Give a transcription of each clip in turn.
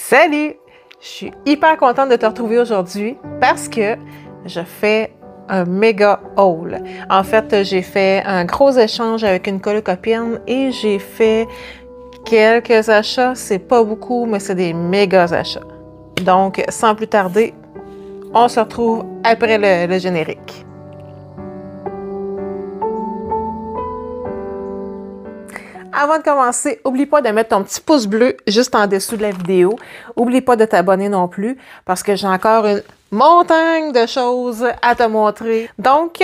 Salut! Je suis hyper contente de te retrouver aujourd'hui parce que je fais un méga haul. En fait, j'ai fait un gros échange avec une copine et j'ai fait quelques achats. C'est pas beaucoup, mais c'est des méga achats. Donc, sans plus tarder, on se retrouve après le générique. Avant de commencer, n'oublie pas de mettre ton petit pouce bleu juste en dessous de la vidéo. N'oublie pas de t'abonner non plus parce que j'ai encore une montagne de choses à te montrer. Donc,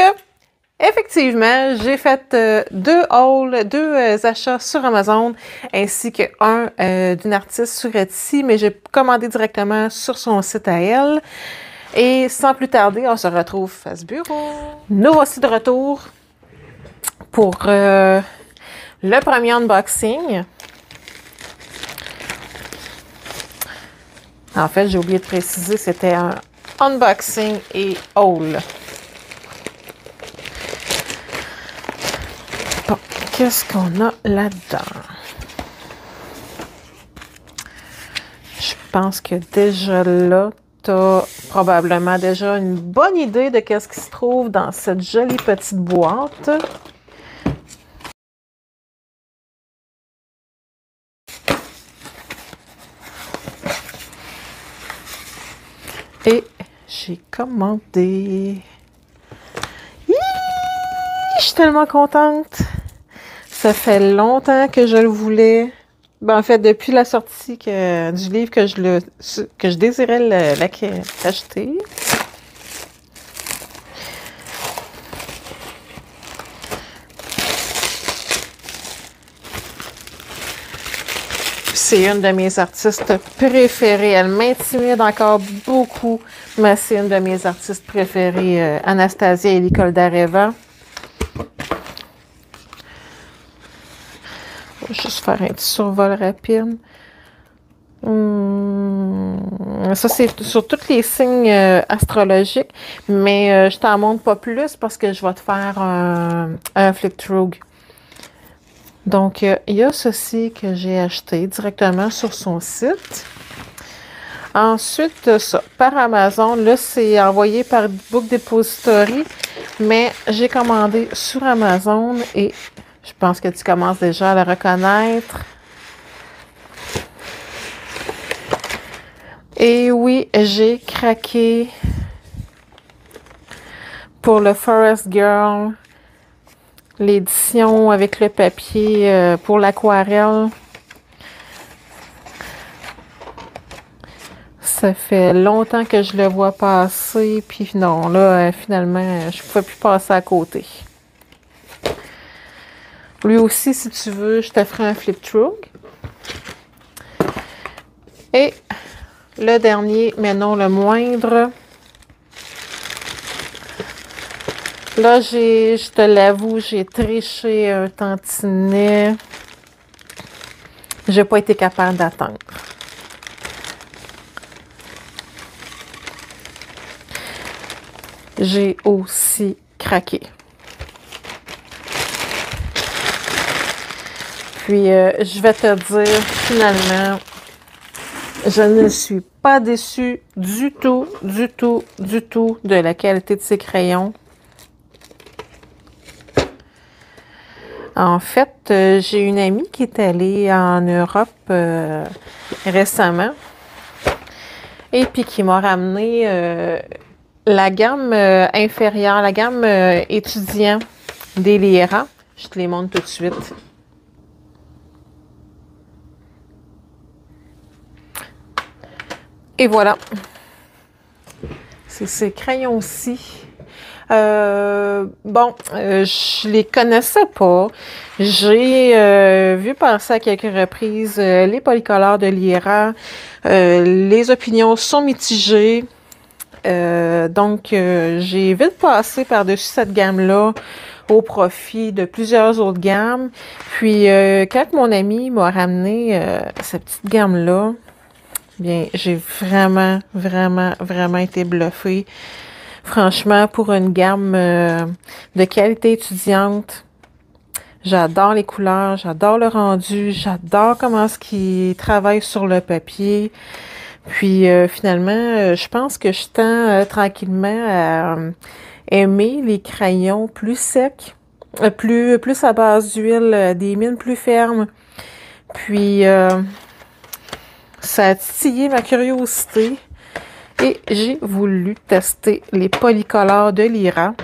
effectivement, j'ai fait deux hauls, deux achats sur Amazon ainsi qu'un d'une artiste sur Etsy, mais j'ai commandé directement sur son site à elle. Et sans plus tarder, on se retrouve face bureau. Nous voici de retour pour le premier unboxing. En fait, j'ai oublié de préciser, c'était un unboxing et haul. Bon, qu'est-ce qu'on a là-dedans? Je pense que déjà là, tu as probablement déjà une bonne idée de qu'est-ce qui se trouve dans cette jolie petite boîte. Et j'ai commandé. Hiiii, je suis tellement contente. Ça fait longtemps que je le voulais. Ben, en fait, depuis la sortie du livre que je désirais l'acheter. C'est une de mes artistes préférées. Elle m'intimide encore beaucoup, mais c'est une de mes artistes préférées, Anastasia Elikoldareva. Je vais juste faire un petit survol rapide. Ça, c'est sur tous les signes astrologiques, mais je t'en montre pas plus parce que je vais te faire un flick-through. Donc, il y a ceci que j'ai acheté directement sur son site. Ensuite, ça, par Amazon, là, c'est envoyé par Book Depository, mais j'ai commandé sur Amazon et je pense que tu commences déjà à la reconnaître. Et oui, j'ai craqué pour le Forest Girl. L'édition avec le papier pour l'aquarelle. Ça fait longtemps que je le vois passer, puis non, là, finalement, je ne pouvais plus passer à côté. Lui aussi, si tu veux, je te ferai un flip-through. Et le dernier, mais non le moindre. Là, je te l'avoue, j'ai triché un tantinet. J'ai pas été capable d'attendre. J'ai aussi craqué. Puis, je vais te dire, finalement, je ne suis pas déçue du tout de la qualité de ces crayons. En fait, j'ai une amie qui est allée en Europe récemment et puis qui m'a ramené la gamme inférieure, la gamme étudiant des Lyra. Je te les montre tout de suite. Et voilà. C'est ces crayons-ci. Je les connaissais pas. J'ai vu passer à quelques reprises les polycolores de Lyra. Les opinions sont mitigées. Donc, j'ai vite passé par-dessus cette gamme-là au profit de plusieurs autres gammes. Puis, quand mon ami m'a ramené cette petite gamme-là, bien, j'ai vraiment été bluffée. Franchement, pour une gamme de qualité étudiante, J'adore les couleurs, j'adore le rendu, j'adore comment est-ce qu'il travaille sur le papier. Puis finalement, je pense que je tends tranquillement à aimer les crayons plus secs, plus à base d'huile, des mines plus fermes. Puis ça a titillé ma curiosité et j'ai voulu tester les polycolores de Lyra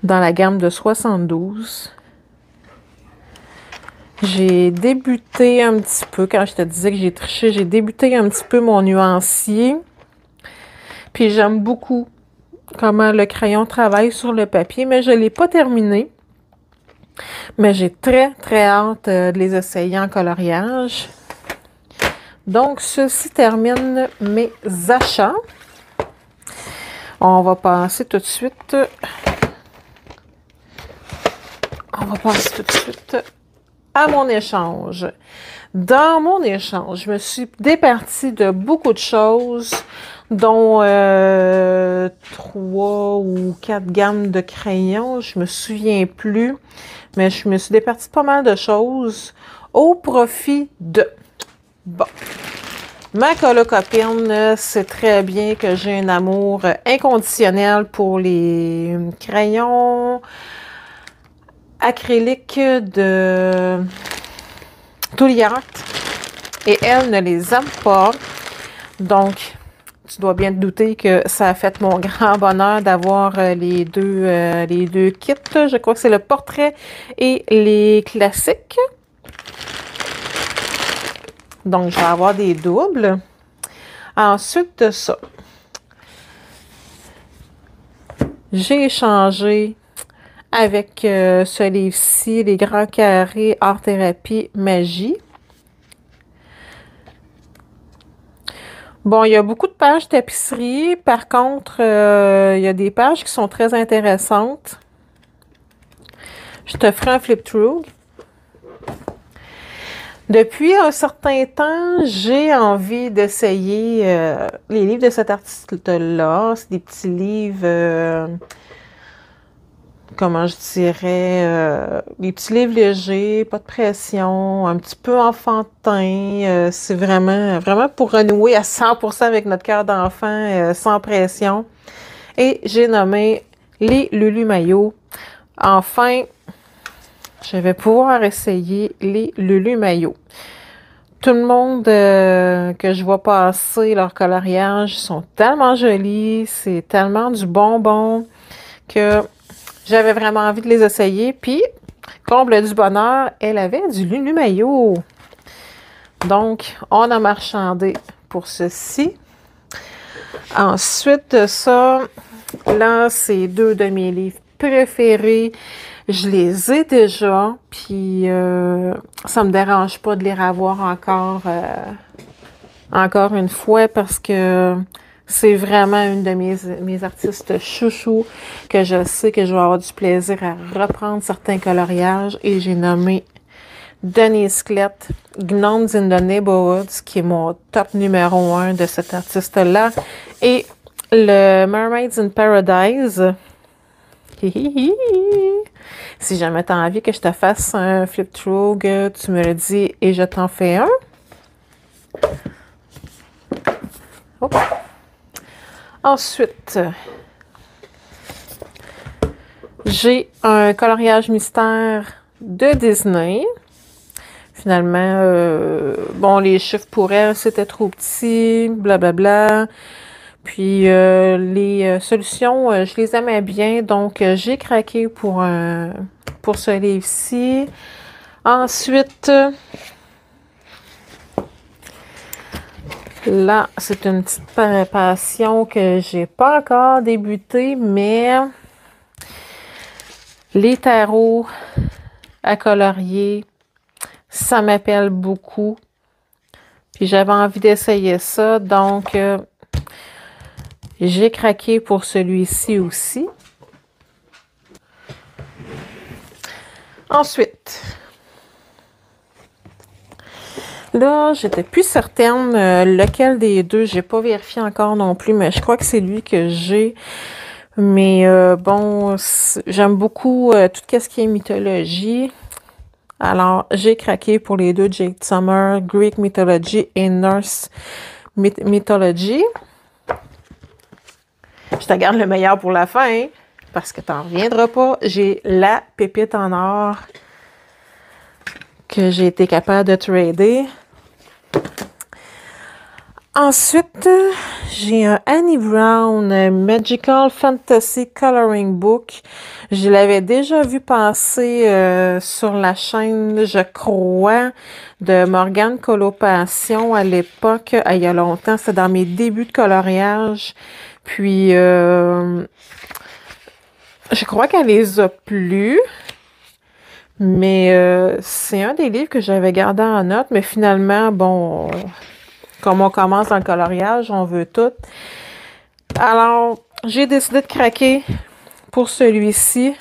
dans la gamme de 72. J'ai débuté un petit peu, quand je te disais que j'ai triché, j'ai débuté un petit peu mon nuancier. Puis j'aime beaucoup comment le crayon travaille sur le papier, mais je ne l'ai pas terminé. Mais j'ai très, très hâte de les essayer en coloriage. Donc, ceci termine mes achats. On va passer tout de suite... à mon échange. Dans mon échange, je me suis départie de beaucoup de choses, dont 3 ou 4 gammes de crayons, je me souviens plus, mais je me suis départie de pas mal de choses au profit de... Bon, ma colocopine sait très bien que j'ai un amour inconditionnel pour les crayons acryliques de Tooly Art et elle ne les aime pas. Donc, tu dois bien te douter que ça a fait mon grand bonheur d'avoir les deux kits. Je crois que c'est le portrait et les classiques. Donc, je vais avoir des doubles. Ensuite de ça, j'ai échangé avec ce livre-ci, Les Grands Carrés, Art Thérapie, Magie. Bon, il y a beaucoup de pages tapisserie. Par contre, il y a des pages qui sont très intéressantes. Je te ferai un flip-through. Depuis un certain temps, j'ai envie d'essayer les livres de cet artiste-là. C'est des petits livres... comment je dirais, des petits livres légers, pas de pression, un petit peu enfantin. C'est vraiment pour renouer à 100% avec notre cœur d'enfant, sans pression. Et j'ai nommé les Lulu Maillot. Enfin, je vais pouvoir essayer les Lulu Maillot. Tout le monde que je vois passer leur coloriage sont tellement jolis, c'est tellement du bonbon que... j'avais vraiment envie de les essayer. Puis, comble du bonheur, elle avait du Lulu Maillot. Donc, on a marchandé pour ceci. Ensuite de ça, là, c'est 2 de mes livres préférés. Je les ai déjà. Puis, ça me dérange pas de les revoir encore une fois parce que... c'est vraiment une de mes artistes chouchous que je sais que je vais avoir du plaisir à reprendre certains coloriages. Et j'ai nommé Denise Klett, Gnomes in the Neighborhoods, qui est mon top numéro 1 de cet artiste-là. Et le Mermaids in Paradise. Si jamais tu as envie que je te fasse un flip-through, tu me le dis et je t'en fais un. Hop. Ensuite, j'ai un coloriage mystère de Disney. Finalement, bon, les chiffres pour elle, c'était trop petit, blablabla. Puis, les solutions, je les aimais bien. Donc, j'ai craqué pour ce livre-ci. Ensuite... là, c'est une petite passion que j'ai pas encore débuté, mais les tarots à colorier, ça m'appelle beaucoup. Puis j'avais envie d'essayer ça, donc j'ai craqué pour celui-ci aussi. Ensuite... là, j'étais plus certaine lequel des deux. J'ai pas vérifié encore non plus, mais je crois que c'est lui que j'ai Mais bon, j'aime beaucoup tout ce qui est mythologie. Alors, j'ai craqué pour les deux, Jade Summer, Greek Mythology et Norse Mythology. Je te garde le meilleur pour la fin, hein, parce que t'en reviendras pas. J'ai la pépite en or que j'ai été capable de trader. Ensuite, j'ai un Annie Brown Magical Fantasy Coloring Book. Je l'avais déjà vu passer sur la chaîne, je crois, de Morgane Coloration à l'époque, il y a longtemps. C'était dans mes débuts de coloriage. Puis, je crois qu'elle les a plu. Mais c'est un des livres que j'avais gardé en note. Mais finalement, bon... Comme on commence dans le coloriage, on veut tout. Alors, j'ai décidé de craquer pour celui-ci.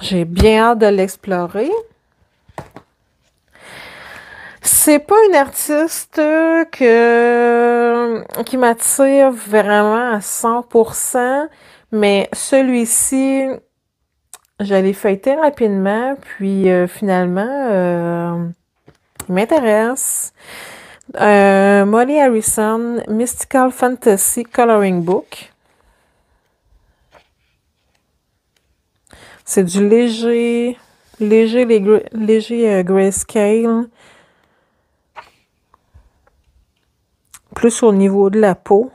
J'ai bien hâte de l'explorer. C'est pas une artiste qui m'attire vraiment à 100%, mais celui-ci, je l'ai feuilleté rapidement, puis finalement... il m'intéresse. Molly Harrison, Mystical Fantasy Coloring Book. C'est du léger grayscale. Plus au niveau de la peau.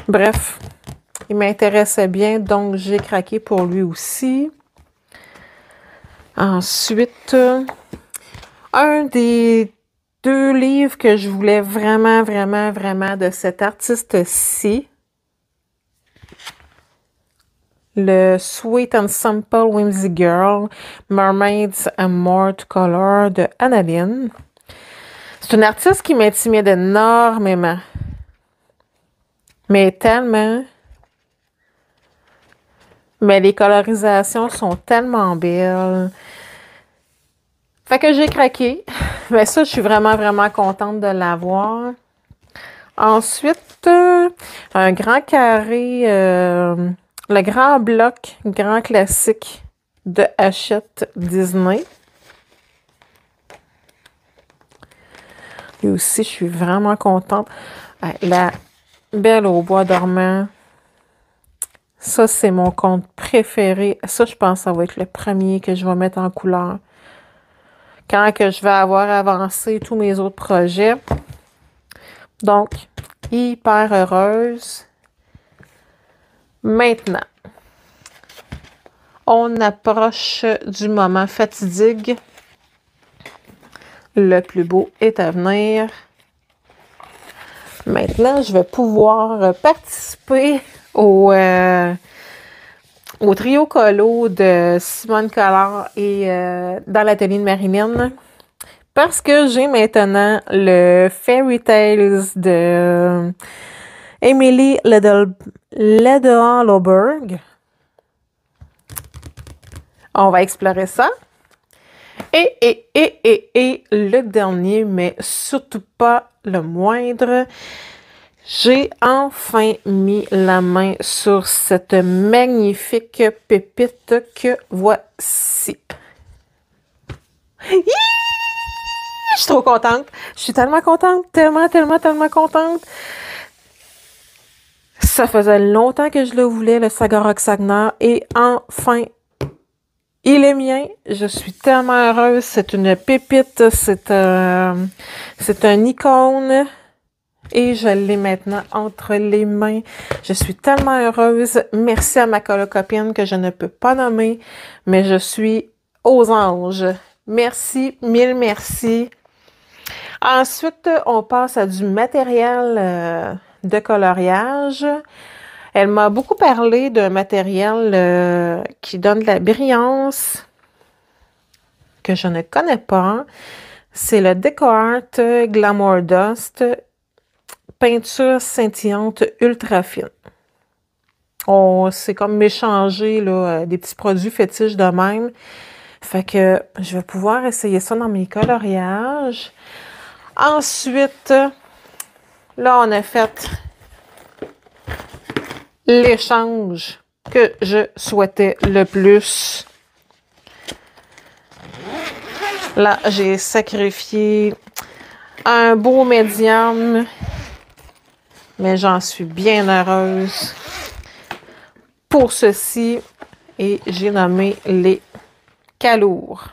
Bref, il m'intéressait bien, donc j'ai craqué pour lui aussi. Ensuite, un des deux livres que je voulais vraiment de cet artiste-ci, le Sweet and Simple Whimsy Girl, Mermaids and More to Color de Annalyn. C'est une artiste qui m'intimide énormément. Mais tellement. Mais les colorisations sont tellement belles. Fait que j'ai craqué. Mais ça, je suis vraiment contente de l'avoir. Ensuite, un grand carré, le grand bloc, grand classique de Hachette Disney. Lui aussi, je suis vraiment contente. La Belle au bois dormant. Ça, c'est mon conte préféré. Ça, je pense que ça va être le premier que je vais mettre en couleur. Quand que je vais avoir avancé tous mes autres projets. Donc, hyper heureuse. Maintenant, on approche du moment fatidique. Le plus beau est à venir. Maintenant, je vais pouvoir participer au trio colo de Simone Collard et dans l'atelier de Marilyn. Parce que j'ai maintenant le Fairy Tales de Emily Ledell-Loberg. On va explorer ça. Et le dernier, mais surtout pas le moindre, j'ai enfin mis la main sur cette magnifique pépite que voici. Hihi! Je suis trop contente. Je suis tellement contente. Tellement contente. Ça faisait longtemps que je le voulais, le Sagara Sagnar. Et enfin, il est mien. Je suis tellement heureuse. C'est une pépite. C'est un icône. Et je l'ai maintenant entre les mains. Je suis tellement heureuse. Merci à ma colocopine que je ne peux pas nommer. Mais je suis aux anges. Merci, mille merci. Ensuite, on passe à du matériel de coloriage. Elle m'a beaucoup parlé d'un matériel qui donne de la brillance que je ne connais pas. C'est le DecoArt Glamour Dust peinture scintillante ultra fine. C'est comme m'échanger des petits produits fétiches de même. Fait que je vais pouvoir essayer ça dans mes coloriages. Ensuite, là, on a fait l'échange que je souhaitais le plus. Là, j'ai sacrifié un beau médium, mais j'en suis bien heureuse pour ceci. Et j'ai nommé les calours.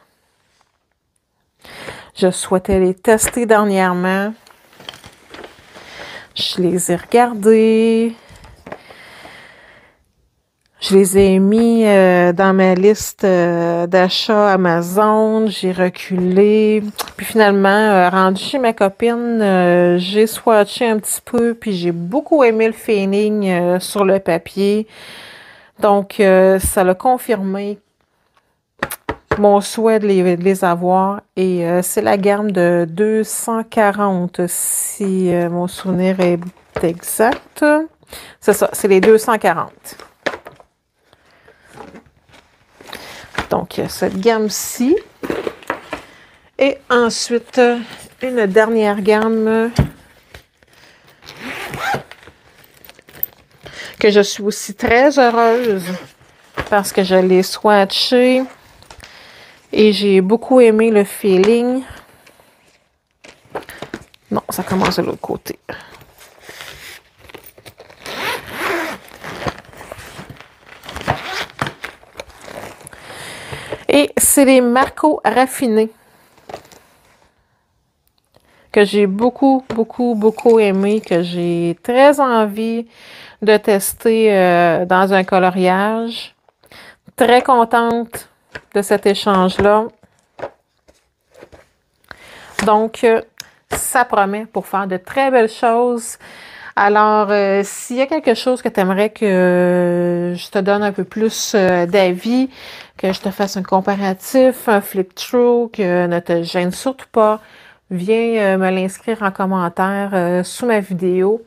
Je souhaitais les tester dernièrement. Je les ai regardés. Je les ai mis dans ma liste d'achat Amazon. J'ai reculé. Puis finalement, rendu chez ma copine, j'ai swatché un petit peu. Puis j'ai beaucoup aimé le feeling sur le papier. Donc, ça l'a confirmé mon souhait de les avoir. Et c'est la gamme de 240, si mon souvenir est exact. C'est ça, c'est les 240. Donc, cette gamme-ci. Et ensuite, une dernière gamme que je suis aussi très heureuse parce que je l'ai swatché et j'ai beaucoup aimé le feeling. Non, ça commence de l'autre côté. Et c'est les Marco raffinés que j'ai beaucoup aimé, que j'ai très envie de tester dans un coloriage. Très contente de cet échange-là. Donc, ça promet pour faire de très belles choses. Alors, s'il y a quelque chose que tu aimerais que je te donne un peu plus d'avis, que je te fasse un comparatif, un flip-through, que ne te gêne surtout pas, viens me l'inscrire en commentaire sous ma vidéo.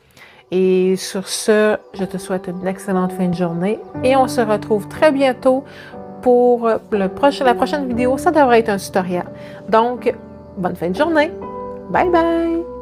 Et sur ce, je te souhaite une excellente fin de journée et on se retrouve très bientôt pour la prochaine vidéo. Ça devrait être un tutoriel. Donc, bonne fin de journée. Bye bye!